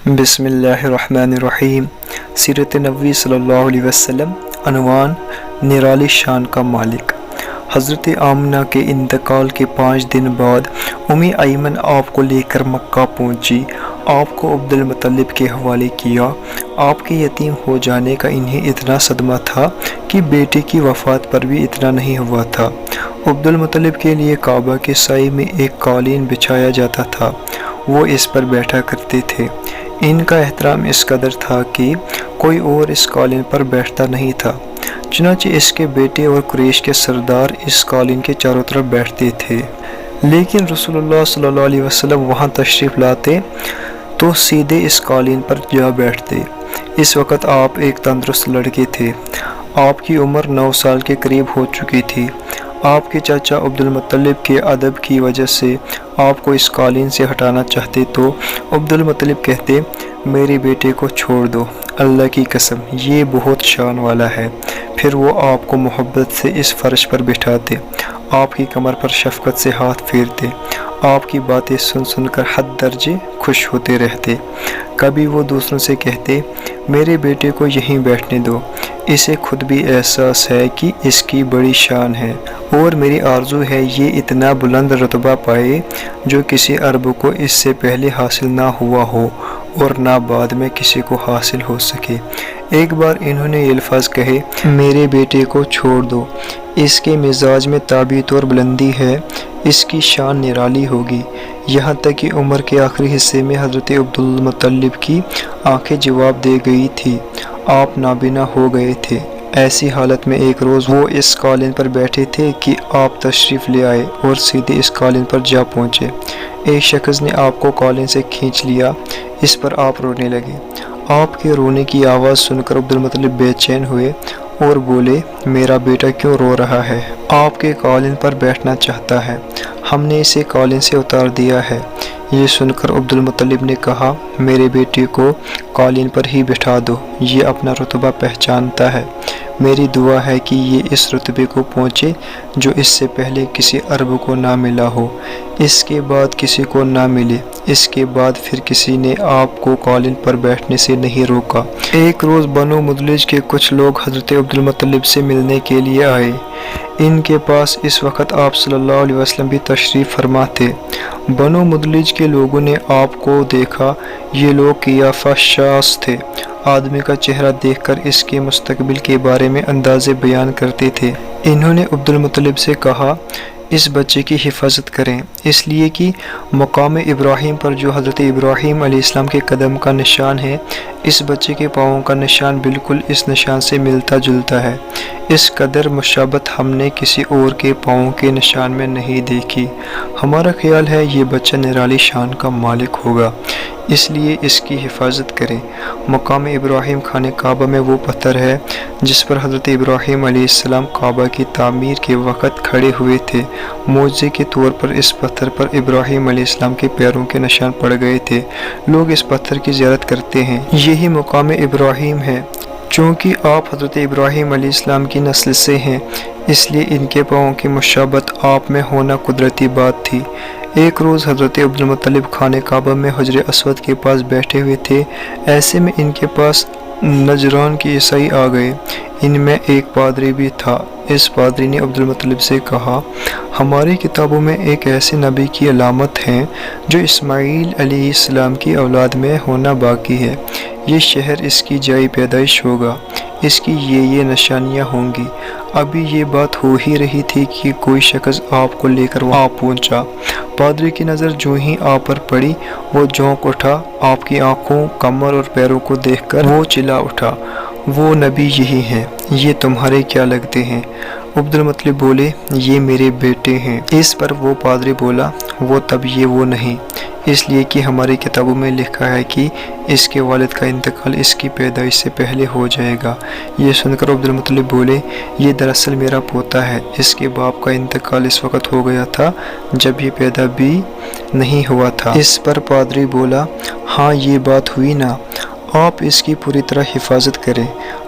بسم اللہ الرحمن الرحیم۔ سیرت نبوی صلی اللہ علیہ وسلم۔ عنوان: نرالی شان کا مالک۔ حضرت آمنہ کے انتقال کے 5 دن بعد امی ایمن آپ کو لے کر مکہ پہنچی۔ آپ کو عبد المطلب کے حوالے کیا۔ آپ کے یتیم ہو جانے کا انہیں اتنا صدمہ تھا کہ بیٹے کی وفات پر بھی اتنا نہیں ہوا تھا۔ عبد المطلب کے لیے کعبہ کے سائے میں ایک قالین بچھایا جاتا تھا، وہ اس پر بیٹھا کرتے تھے۔ ان کا احترام اس قدر تھا کہ کوئی اور اس قالین پر بیٹھتا نہیں تھا، چنانچہ اس کے بیٹے اور قریش کے سردار اس قالین کے چاروں طرف بیٹھتے تھے۔ لیکن رسول اللہ صلی اللہ علیہ وسلم وہاں تشریف لاتے تو سیدھے اس قالین پر جا بیٹھتے۔ اس وقت آپ ایک تندرست لڑکے تھے۔ آپ کی عمر 9 سال کے قریب ہو چکی تھی۔ آپ کے چچا عبد المطلب کے ادب کی وجہ سے آپ کو اس قالین سے ہٹانا چاہتے تو عبد المطلب کہتے، میرے بیٹے کو چھوڑ دو، اللہ کی قسم یہ بہت شان والا ہے۔ پھر وہ آپ کو محبت سے اس فرش پر بٹھاتے، آپ کی کمر پر شفقت سے ہاتھ پھیرتے، آپ کی باتیں سن سن کر حد درجے خوش ہوتے رہتے۔ کبھی وہ دوسروں سے کہتے، میرے بیٹے کو یہیں بیٹھنے دو، اسے خود بھی احساس ہے کہ اس کی بڑی شان ہے، اور میری آرزو ہے یہ اتنا بلند رتبہ پائے جو کسی عرب کو اس سے پہلے حاصل نہ ہوا ہو اور نہ بعد میں کسی کو حاصل ہو سکے۔ ایک بار انہوں نے یہ الفاظ کہے، میرے بیٹے کو چھوڑ دو، اس کے مزاج میں طابعیت اور بلندی ہے، اس کی شان نرالی ہوگی۔ یہاں تک کہ عمر کے آخری حصے میں حضرت عبد المطلب کی آنکھیں جواب دے گئی تھی، آپ نابینا ہو گئے تھے۔ ایسی حالت میں ایک روز وہ اس قالین پر بیٹھے تھے کہ آپ تشریف لے آئے اور سیدھے اس قالین پر جا پہنچے۔ ایک شخص نے آپ کو قالین سے کھینچ لیا، اس پر آپ رونے لگے۔ آپ کے رونے کی آواز سن کر عبد المطلب بے چین ہوئے اور بولے، میرا بیٹا کیوں رو رہا ہے؟ آپ کے قالین پر بیٹھنا چاہتا ہے، ہم نے اسے قالین سے اتار دیا ہے۔ یہ سن کر عبد المطلب نے کہا، میرے بیٹے کو قالین پر ہی بٹھا دو، یہ اپنا رتبہ پہچانتا ہے۔ میری دعا ہے کہ یہ اس رتبے کو پہنچے جو اس سے پہلے کسی عرب کو نہ ملا ہو، اس کے بعد کسی کو نہ ملے، اس کے بعد پھر کسی نے آپ کو قالین پر بیٹھنے سے نہیں روکا۔ ایک روز بنو مدلج کے کچھ لوگ حضرت عبد المطلب سے ملنے کے لیے آئے۔ ان کے پاس اس وقت آپ صلی اللہ علیہ وسلم بھی تشریف فرما تھے۔ بنو مدلج کے لوگوں نے آپ کو دیکھا، یہ لوگ قیافہ شاس تھے۔ آدمی کا چہرہ دیکھ کر اس کے مستقبل کے بارے میں اندازے بیان کرتے تھے۔ انہوں نے عبد المطلب سے کہا، اس بچے کی حفاظت کریں، اس لیے کہ مقام ابراہیم پر جو حضرت ابراہیم علیہ السلام کے قدم کا نشان ہے، اس بچے کے پاؤں کا نشان بالکل اس نشان سے ملتا جلتا ہے۔ اس قدر مشابہت ہم نے کسی اور کے پاؤں کے نشان میں نہیں دیکھی۔ ہمارا خیال ہے یہ بچہ نرالی شان کا مالک ہوگا، اس لیے اس کی حفاظت کریں۔ مقام ابراہیم خانہ کعبہ میں وہ پتھر ہے جس پر حضرت ابراہیم علیہ السلام کعبہ کی تعمیر کے وقت کھڑے ہوئے تھے۔ معجزے کے طور پر اس پتھر پر ابراہیم علیہ السلام کے پیروں کے نشان پڑ گئے تھے۔ لوگ اس پتھر کی زیارت کرتے ہیں، یہی مقام ابراہیم ہے۔ چونکہ آپ حضرت ابراہیم علیہ السلام کی نسل سے ہیں، اس لیے ان کے پاؤں کی مشابہت آپ میں ہونا قدرتی بات تھی۔ ایک روز حضرت عبد المطلب خانہ کعبہ میں حجر اسود کے پاس بیٹھے ہوئے تھے، ایسے میں ان کے پاس نجران کے عیسائی آ گئے۔ ان میں ایک پادری بھی تھا۔ اس پادری نے عبد المطلب سے کہا، ہماری کتابوں میں ایک ایسے نبی کی علامت ہے جو اسماعیل علیہ السلام کی اولاد میں ہونا باقی ہے۔ یہ شہر اس کی جائے پیدائش ہوگا، اس کی یہ نشانیاں ہوں گی۔ ابھی یہ بات ہو ہی رہی تھی کہ کوئی شخص آپ کو لے کر وہاں پہنچا۔ پادری کی نظر جو ہی آپ پر پڑی، وہ چونک اٹھا۔ آپ کی آنکھوں، کمر اور پیروں کو دیکھ کر وہ چلا اٹھا، وہ نبی یہی ہیں، یہ تمہارے کیا لگتے ہیں؟ عبد المطلب بولے، یہ میرے بیٹے ہیں۔ اس پر وہ پادری بولا، وہ تب یہ وہ نہیں، اس لیے کہ ہماری کتابوں میں لکھا ہے کہ اس کے والد کا انتقال اس کی پیدائش سے پہلے ہو جائے گا۔ یہ سن کر عبد المطلب بولے، یہ دراصل میرا پوتا ہے، اس کے باپ کا انتقال اس وقت ہو گیا تھا جب یہ پیدا بھی نہیں ہوا تھا۔ اس پر پادری بولا، ہاں یہ بات ہوئی نا، آپ اس کی پوری طرح حفاظت کریں۔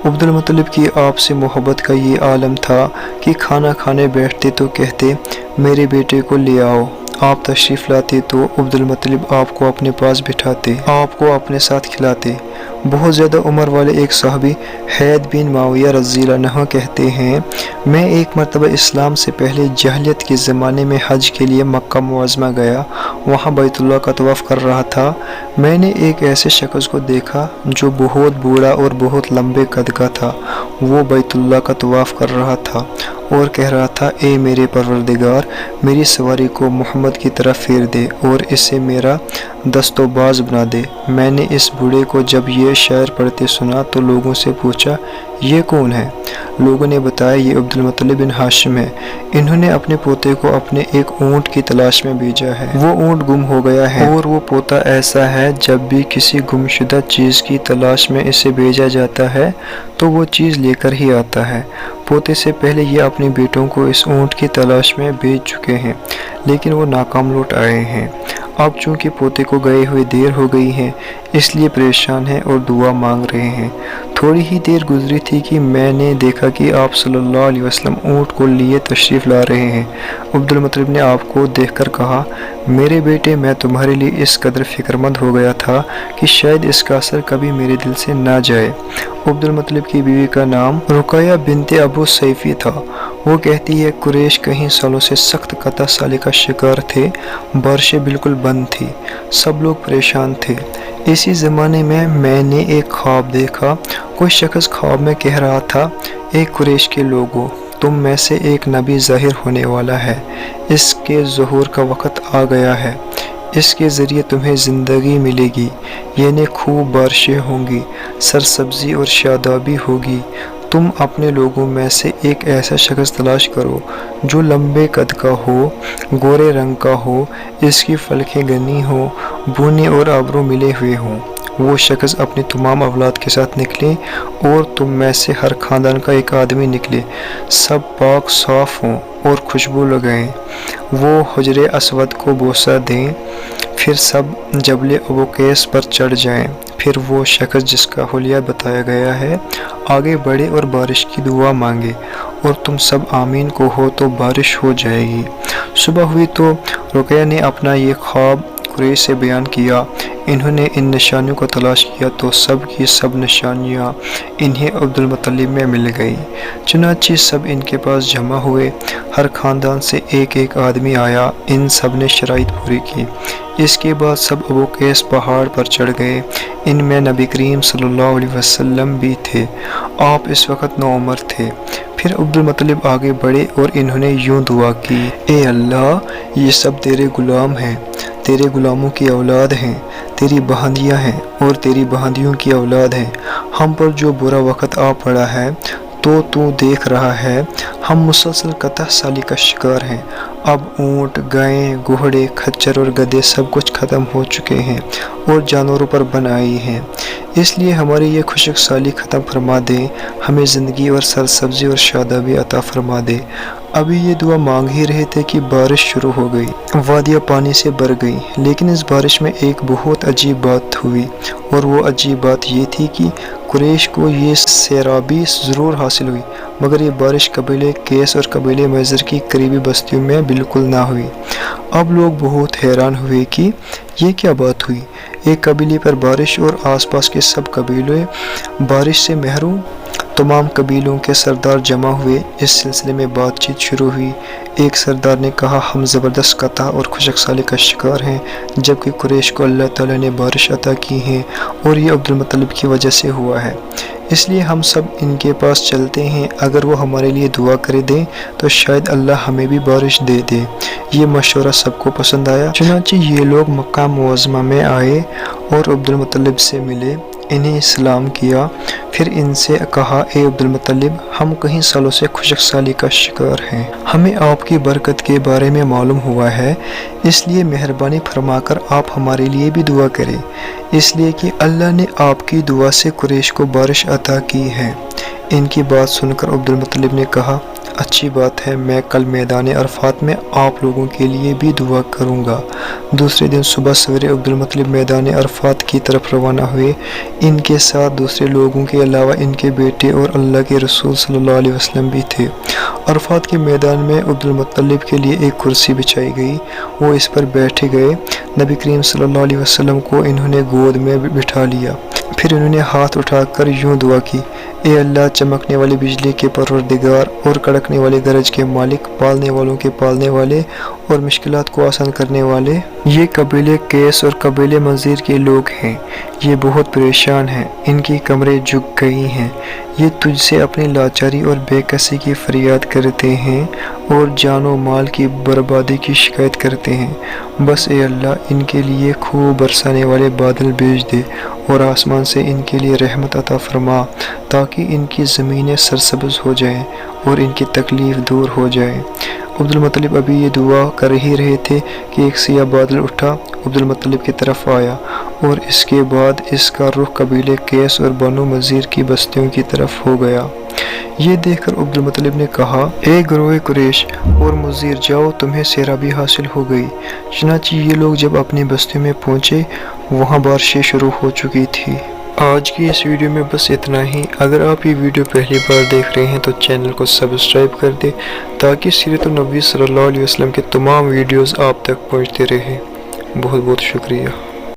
عبد المطلب کی آپ سے محبت کا یہ عالم تھا کہ کھانا کھانے بیٹھتے تو کہتے، میرے بیٹے کو لے آؤ۔ आप तशरीफ़ लाते तो अब्दुल मुत्तलिब आपको अपने पास बिठाते, आपको अपने साथ खिलाते। बहुत ज़्यादा उम्र वाले एक सहाबी हैद बिन माविया रज़ियल्लाहु अन्हु कहते हैं, मैं एक मरतबा इस्लाम से पहले जहलियत के ज़माने में हज के लिए मक्का मुअज़्ज़मा गया। वहाँ बैतुल्लाह का तवाफ़ कर रहा था। मैंने एक ऐसे शख्स को देखा जो बहुत बूढ़ा और बहुत लंबे कद का था। वो बैतुल्लाह का तवाफ़ कर रहा था और कह रहा था, ए मेरे परवरदिगार, मेरी सवारी को मोहम्मद की तरफ फेर दे और इसे मेरा दस्तोबाज बना दे। मैंने इस बूढ़े को जब ये शायर पढ़ते सुना तो लोगों से पूछा, ये कौन है? लोगों ने बताया, ये अब्दुल मुत्तलिब बिन हाशिम है। इन्होंने अपने पोते को अपने एक ऊँट की तलाश में भेजा है। वो ऊँट गुम हो गया है और वो पोता ऐसा है, जब भी किसी गुमशुदा चीज़ की तलाश में इसे भेजा जाता है तो वो चीज़ लेकर ही आता है। पोते से पहले ये अपने बेटों को इस ऊँट की तलाश में भेज चुके हैं, लेकिन वो नाकाम लौट आए हैं। अब चूँकि पोते को गए हुए देर हो गई है, इसलिए परेशान हैं और दुआ मांग रहे हैं। थोड़ी ही देर गुजरी थी कि मैंने देखा कि आप सल्लल्लाहु अलैहि वसल्लम ऊँट को लिए तशरीफ़ ला रहे हैं। अब्दुल मुत्तलिब ने आपको देखकर कहा, मेरे बेटे, मैं तुम्हारे लिए इस कदर फ़िक्रमंद हो गया था कि शायद इसका असर कभी मेरे दिल से ना जाए। अब्दुल मुत्तलिब की बीवी का नाम रुकैया बिनते अबू सैफ़ी था। वो कहती है, कुरैश कई सालों से सख्त कता साली का शिकार थे। बारिशें बिल्कुल बंद थी, सब लोग परेशान थे। इसी ज़माने में मैंने एक ख्वाब देखा। कोई शख्स ख्वाब में कह रहा था, एक कुरैश के लोगों, तुम में से एक नबी ज़ाहिर होने वाला है। इसके ज़ुहूर का वक़्त आ गया है। इसके ज़रिए तुम्हें ज़िंदगी मिलेगी, यानी खूब बारिशें होंगी, सरसब्ज़ी और शादाबी होगी। तुम अपने लोगों में से एक ऐसा शख्स तलाश करो जो लंबे कद का हो, गोरे रंग का हो, इसकी फलकें घनी हो, बूने और आबरू मिले हुए हों। वो शख्स अपनी तमाम औलाद के साथ निकले और तुम में से हर ख़ानदान का एक आदमी निकले, सब पाक साफ़ हों और खुशबू लगाएं। वो हुजरे असवद को बोसा दें, फिर सब जबले अबूकैस पर चढ़ जाएं। फिर वो शख्स जिसका हुलिया बताया गया है आगे बढ़े और बारिश की दुआ मांगे, और तुम सब आमीन को हो तो बारिश हो जाएगी। सुबह हुई तो रुकैया ने अपना ये ख्वाब कुरैश से बयान किया। इन्होंने इन निशानियों को तलाश किया तो सब की सब निशानियाँ इन्हें अब्दुल मुत्तलिब में मिल गई। चुनांचे सब इनके पास जमा हुए। हर ख़ानदान से एक एक आदमी आया। इन सब ने शराइत पूरी की। इसके बाद सब अबूकैस पहाड़ पर चढ़ गए। इनमें नबी करीम सल्लल्लाहु अलैहि वसल्लम भी थे। आप इस वक्त नौउम्र थे। फिर अब्दुल मुत्तलिब आगे बढ़े और इन्होंने यूँ दुआ की, ए अल्लाह, ये सब तेरे गुलाम हैं, तेरे गुलामों की औलाद हैं, तेरी बहंदियाँ हैं और तेरी बहंदियों की औलाद हैं। हम पर जो बुरा वक़्त आ पड़ा है तो तू देख रहा है, हम मुसलसल कतः साली का शिकार हैं। अब ऊँट, गायें, घोड़े, खच्चर और गधे सब कुछ ख़त्म हो चुके हैं और जानवरों पर बन आई हैं। इसलिए हमारी ये खुशक साली ख़त्म फरमा दे, हमें ज़िंदगी और सरसब्ज़ी और शादाबी अता फरमा दे। अभी ये दुआ मांग ही रहे थे कि बारिश शुरू हो गई। वादियाँ पानी से भर गई। लेकिन इस बारिश में एक बहुत अजीब बात हुई, और वो अजीब बात ये थी कि कुरैश को ये सैराबी ज़रूर हासिल हुई, मगर ये बारिश कबीले कैस और कबीले मज़र की करीबी बस्तियों में बिल्कुल ना हुई। अब लोग बहुत हैरान हुए कि ये क्या बात हुई। एक कबीले पर बारिश और आसपास के सब कबीले बारिश से महरूम। तमाम कबीलों के सरदार जमा हुए। इस सिलसिले में बातचीत शुरू हुई। एक सरदार ने कहा, हम ज़बरदस्त कता और खुशक साली का शिकार हैं, जबकि कुरैश को अल्लाह ताला ने बारिश अता की है और ये अब्दुल मुत्तलिब की वजह से हुआ है। इसलिए हम सब इनके पास चलते हैं। अगर वो हमारे लिए दुआ करे दें तो शायद अल्लाह हमें भी बारिश दे दे। ये मशवरा सबको पसंद आया। चुनांचे ये लोग मक्का मुअज़्ज़मा में आए और अब्दुल मुत्तलिब से मिले, इन्हें इस्लाम किया। फिर इनसे कहा, ए अब्दुल मुत्तलिब, हम कई सालों से खुशक साली का शिकार हैं। हमें आपकी बरकत के बारे में मालूम हुआ है, इसलिए मेहरबानी फरमाकर आप हमारे लिए भी दुआ करें, इसलिए कि अल्लाह ने आपकी दुआ से कुरैश को बारिश अता की है। इनकी बात सुनकर अब्दुल मुत्तलिब ने कहा, अच्छी बात है, मैं कल मैदान अरफात में आप लोगों के लिए भी दुआ करूँगा। दूसरे दिन सुबह सवेरे अब्दुल मुत्तलिब मैदान अरफात की तरफ रवाना हुए। इनके साथ दूसरे लोगों के अलावा इनके बेटे और अल्लाह के रसूल सल्लल्लाहु अलैहि वसल्लम भी थे। अरफात के मैदान में अब्दुल मुत्तलिब के लिए एक कुर्सी बिछाई गई, वो इस पर बैठे गए। नबी करीम सल्लल्लाहु अलैहि वसल्लम को इन्होंने गोद में बिठा लिया। फिर इन्होंने हाथ उठाकर यूं दुआ की, ए अल्लाह, चमकने वाली बिजली के परवरदिगार और कड़कने वाले गरज के मालिक, पालने वालों के पालने वाले और मुश्किलात को आसान करने वाले, ये कबीले कैस और कबीले मंजीर के लोग हैं। ये बहुत परेशान हैं, इनकी कमरें झुक गई हैं। ये तुझसे अपनी लाचारी और बेकसी की फरियाद करते हैं और जानो माल की बर्बादी की शिकायत करते हैं। बस ए अल्लाह, इनके लिए खूब बरसाने वाले बादल भेज दे और आसमान से इनके लिए रहमत अता फरमा, ताकि इनकी ज़मीनें सरसब्ज़ हो जाएं और इनकी तकलीफ़ दूर हो जाए। अब्दुल मुत्तलिब अभी ये दुआ कर ही रहे थे कि एक सियाह बादल उठा, अब्दुल मुत्तलिब की तरफ आया और इसके बाद इसका रुख कबीले कैस और बनु मज़ीर की बस्तियों की तरफ हो गया। ये देखकर अब्दुल मुत्तलिब ने कहा, ए गिरोह कुरैश और मज़ीर, जाओ, तुम्हें सैराबी हासिल हो गई। चुनांचे ये लोग जब अपनी बस्ती में पहुँचे, वहाँ बारिशें शुरू हो चुकी थी। आज की इस वीडियो में बस इतना ही। अगर आप ये वीडियो पहली बार देख रहे हैं तो चैनल को सब्सक्राइब कर दें, ताकि सीरत नबी सल्लल्लाहु अलैहि वसल्लम के तमाम वीडियोस आप तक पहुंचते रहें। बहुत बहुत शुक्रिया।